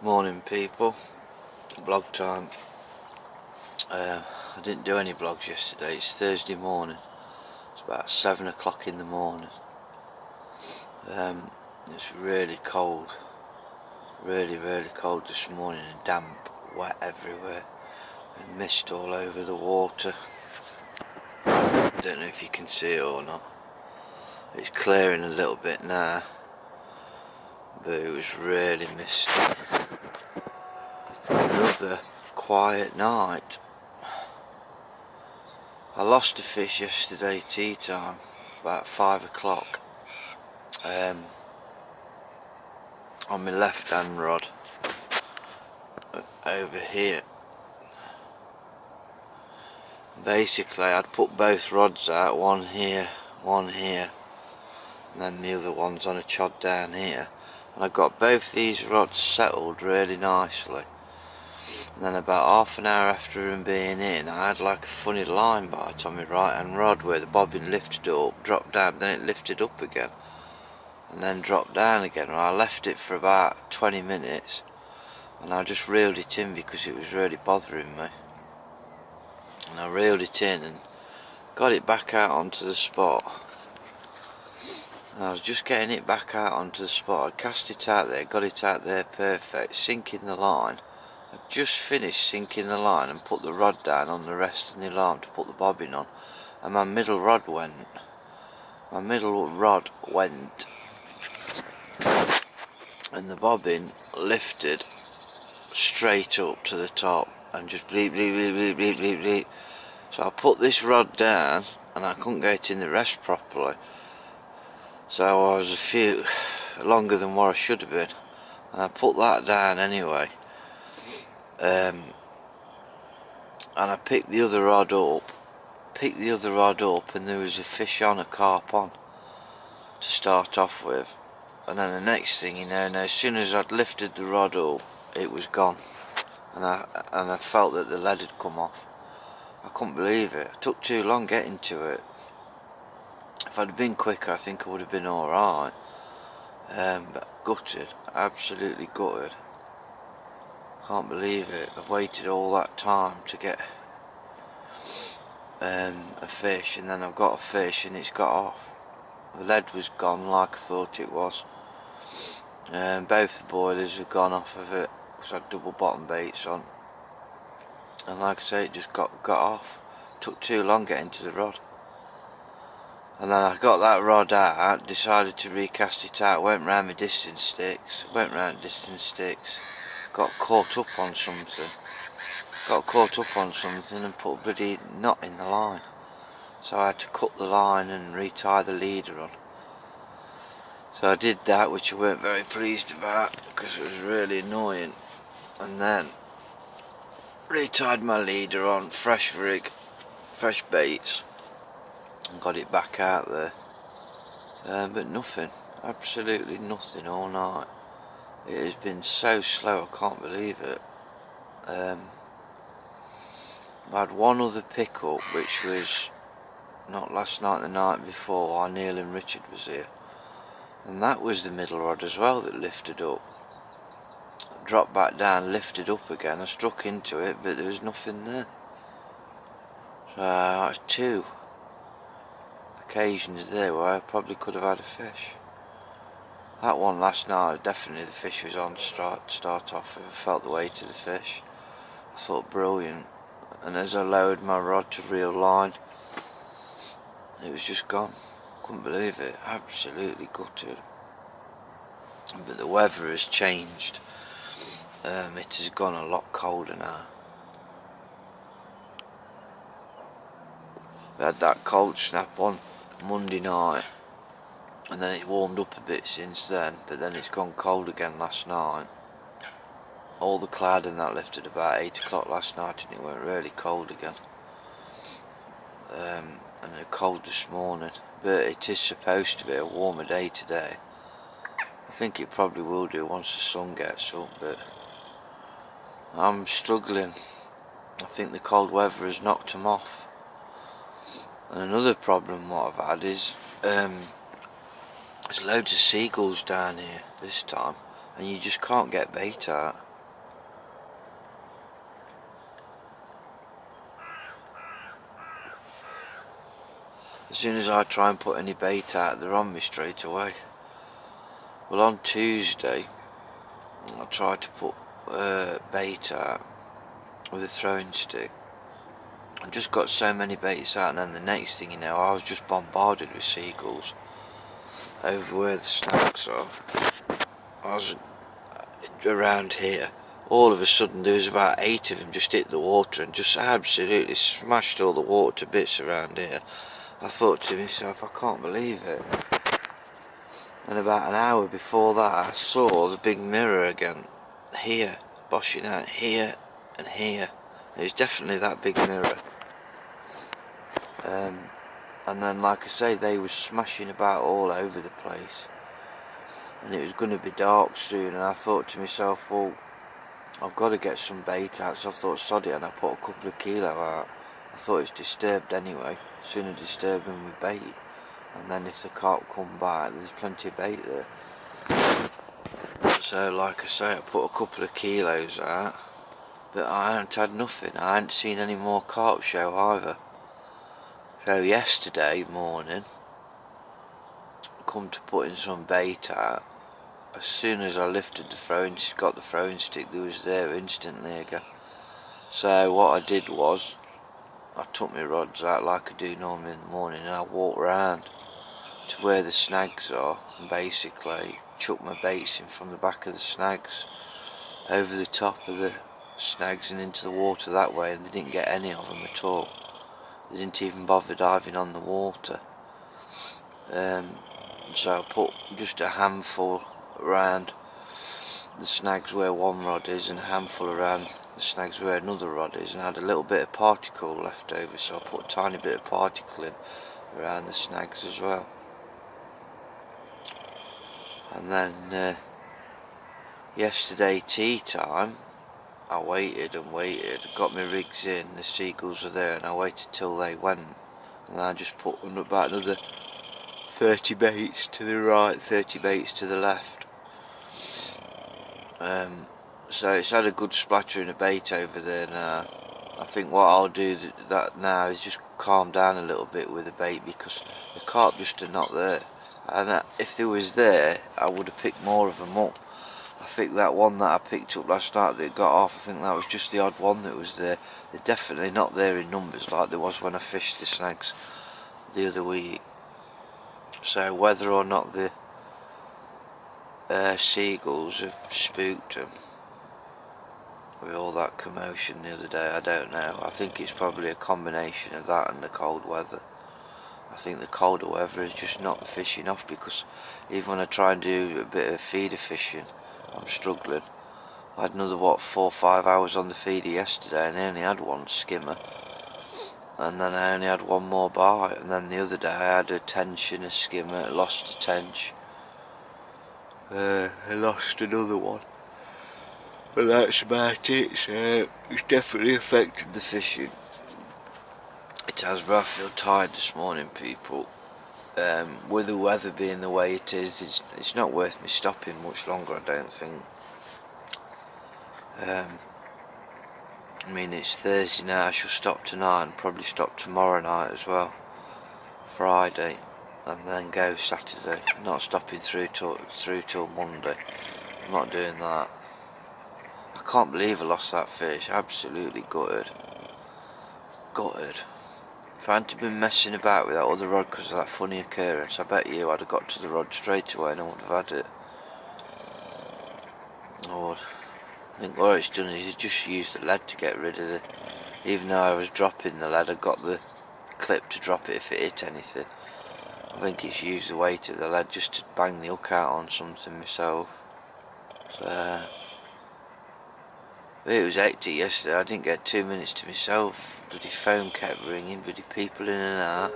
Morning people, vlog time. I didn't do any vlogs yesterday. It's Thursday morning. It's about 7 o'clock in the morning. It's really cold, really cold this morning, and damp, wet everywhere, and mist all over the water. Don't know if you can see it or not. It's clearing a little bit now, but it was really misty. Another quiet night. I lost a fish yesterday tea time, about 5 o'clock, on my left hand rod over here. Basically I'd put both rods out, one here, and then the other one's on a chod down here, and I got both these rods settled really nicely. And then about half an hour after them being in, I had like a funny line bite on my right hand rod where the bobbin lifted up, dropped down, then it lifted up again, and then dropped down again. And I left it for about 20 minutes, and I just reeled it in because it was really bothering me. And I reeled it in and got it back out onto the spot. And I was just getting it back out onto the spot. I cast it out there, got it out there perfect, sinking the line. I just finished sinking the line and put the rod down on the rest of the alarm to put the bobbin on, and my middle rod went. And the bobbin lifted straight up to the top and just bleep bleep bleep bleep bleep bleep bleep. So I put this rod down and I couldn't get in the rest properly, so I was a few longer than what I should have been, and I put that down anyway. And I picked the other rod up, and there was a fish on, a carp on, to start off with. And then the next thing you know, as soon as I'd lifted the rod up, it was gone, and I felt that the lead had come off. I couldn't believe it. It took too long getting to it. If I'd been quicker, I think I would have been alright. But gutted, absolutely gutted. Can't believe it. I've waited all that time to get a fish, and then I've got a fish and it's got off. The lead was gone like I thought it was. Both the boilers have gone off of it because I had double bottom baits on, and like I say, it just got off. Took too long getting to the rod. And then I got that rod out, decided to recast it out, went round distance sticks, got caught up on something and put a bloody knot in the line. So I had to cut the line and retie the leader on. So I did that, which I weren't very pleased about because it was really annoying. And then retied my leader on, fresh rig, fresh baits, and got it back out there. But nothing, absolutely nothing all night. It has been so slow, I can't believe it. I had one other pickup, which was not last night, the night before, while Neil and Richard was here, and that was the middle rod as well that lifted up, dropped back down, lifted up again. I struck into it, but there was nothing there. So that's two occasions there where I probably could have had a fish. That one last night, definitely the fish was on to start off with. I felt the weight of the fish. I thought brilliant, and as I lowered my rod to reel line, it was just gone. Couldn't believe it, absolutely gutted. But the weather has changed. It has gone a lot colder now. We had that cold snap on Monday night, and then it warmed up a bit since then, but then it's gone cold again last night. All the cloud and that lifted about 8 o'clock last night, and it went really cold again. And it cold this morning, but it is supposed to be a warmer day today. I think it probably will do once the sun gets up, but I'm struggling. I think the cold weather has knocked them off. And another problem what I've had is there's loads of seagulls down here this time, and you just can't get bait out. as soon as I try and put any bait out, they're on me straight away. Well, on Tuesday I tried to put bait out with a throwing stick. I just got so many baits out, and then the next thing you know, I was just bombarded with seagulls over where the snags are. I was around here. All of a sudden there was about 8 of them just hit the water and just absolutely smashed all the water to bits around here. I thought to myself, I can't believe it. And about an hour before that I saw the big mirror again, here, boshing out here and here. It was definitely that big mirror. And then, like I say, they were smashing about all over the place, and it was going to be dark soon, and I thought to myself, well, I've got to get some bait out. So I thought, sod it, and I put a couple of kilo out. I thought it's disturbed anyway, sooner disturb them with bait, and then if the carp come back, there's plenty of bait there. So like I say, I put a couple of kilos out, but I hadn't had nothing. I hadn't seen any more carp show either. So yesterday morning, I come to putting some bait out. As soon as I lifted got the throwing stick, they was there instantly again. So what I did was, I took my rods out like I do normally in the morning, and I walked round to where the snags are, and basically chucked my baits in from the back of the snags over the top of the snags and into the water that way, and they didn't get any of them at all. They didn't even bother diving on the water. So I put just a handful around the snags where one rod is, and a handful around the snags where another rod is, and I had a little bit of particle left over, so I put a tiny bit of particle in around the snags as well. And then yesterday tea time, I waited and waited, got my rigs in, the seagulls were there, and I waited till they went, and then I just put about another 30 baits to the right, 30 baits to the left. So it's had a good splattering of bait over there now. I think what I'll do that now is just calm down a little bit with the bait, because the carp just are not there. And if they was there, I would have picked more of them up. I think that one that I picked up last night that got off, I think that was just the odd one that was there. They're definitely not there in numbers like there was when I fished the snags the other week. So whether or not the seagulls have spooked them with all that commotion the other day, I don't know. I think it's probably a combination of that and the cold weather. I think the colder weather has just knocked the fishing off, because even when I try and do a bit of feeder fishing, I'm struggling. I had another 4 or 5 hours on the feeder yesterday, and I only had one skimmer, and then I only had one more bite, and then the other day I had a tench and a skimmer, lost a tench, I lost another one, but that's about it. So it's definitely affected the fishing. It has, but I feel tired this morning, people. With the weather being the way it is, it's not worth me stopping much longer, I don't think. I mean, it's Thursday now, I shall stop tonight and probably stop tomorrow night as well, Friday, and then go Saturday. Not stopping through till Monday. I'm not doing that. I can't believe I lost that fish, absolutely gutted. If I hadn't been messing about with that other rod because of that funny occurrence, I bet you I'd have got to the rod straight away and I would have had it. Lord. I think what it's done is it's just used the lead to get rid of it. Even though I was dropping the lead, I got the clip to drop it if it hit anything. I think it's used the weight of the lead just to bang the hook out on something myself. So, it was hectic yesterday. I didn't get 2 minutes to myself. Bloody phone kept ringing, bloody people in and out.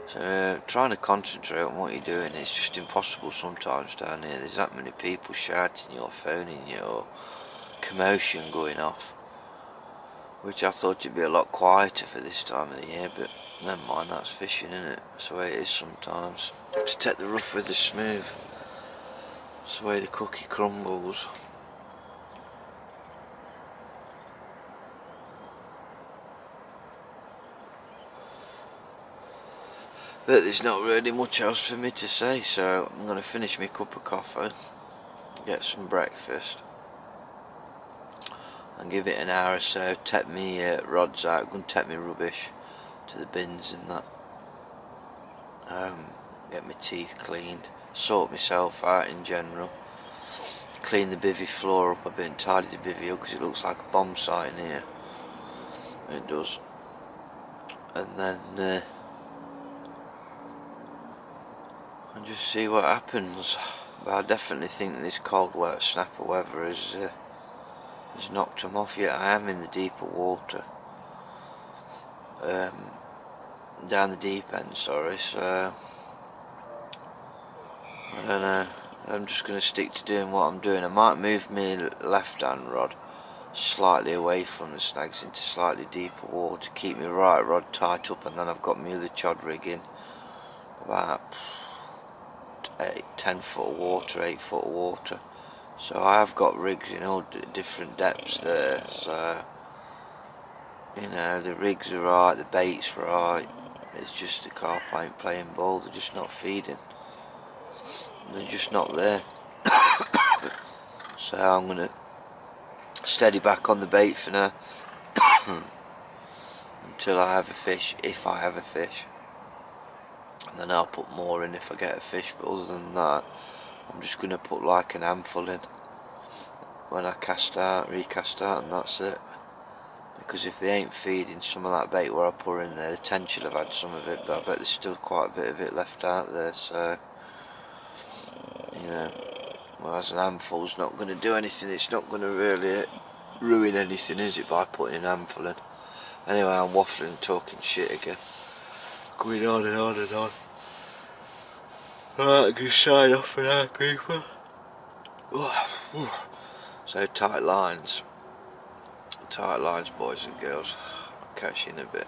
So trying to concentrate on what you're doing, it's just impossible sometimes down here. There's that many people shouting you or phoning you, or commotion going off, which I thought it'd be a lot quieter for this time of the year, but never mind, that's fishing, isn't it? That's the way it is sometimes. You have to take the rough with the smooth. That's the way the cookie crumbles. But there's not really much else for me to say, so I'm going to finish my cup of coffee, get some breakfast, and give it an hour or so, take me rods out, go and take me rubbish to the bins and that, get my teeth cleaned, sort myself out in general, clean the bivvy floor up a bit and tidy the bivvy up because it looks like a bomb site in here. It does. And then and just see what happens. But I definitely think that this cold wet snap of weather has knocked them off. Yet I am in the deeper water, down the deep end, sorry, so I don't know. I'm just going to stick to doing what I'm doing. I might move my left hand rod slightly away from the snags into slightly deeper water to keep my right rod tight up, and then I've got my other chod rig in about 10 foot of water, 8 foot of water. So I have got rigs in all different depths there, so you know, the rigs are right, the bait's right, it's just the carp ain't playing ball, they're just not feeding, they're just not there. So I'm going to steady back on the bait for now until I have a fish, if I have a fish, and then I'll put more in if I get a fish. But other than that, I'm just going to put like an handful in when I cast out, recast out, and that's it. Because if they ain't feeding some of that bait where I put in there, the tension have had some of it, but I bet there's still quite a bit of it left out there, so you know, whereas an handful's not going to do anything, it's not going to really ruin anything, is it, by putting an handful in. Anyway, I'm waffling and talking shit again, going on and on and on. Right, I'm going to sign off for now, people. So tight lines, boys and girls. I'll catch you in a bit.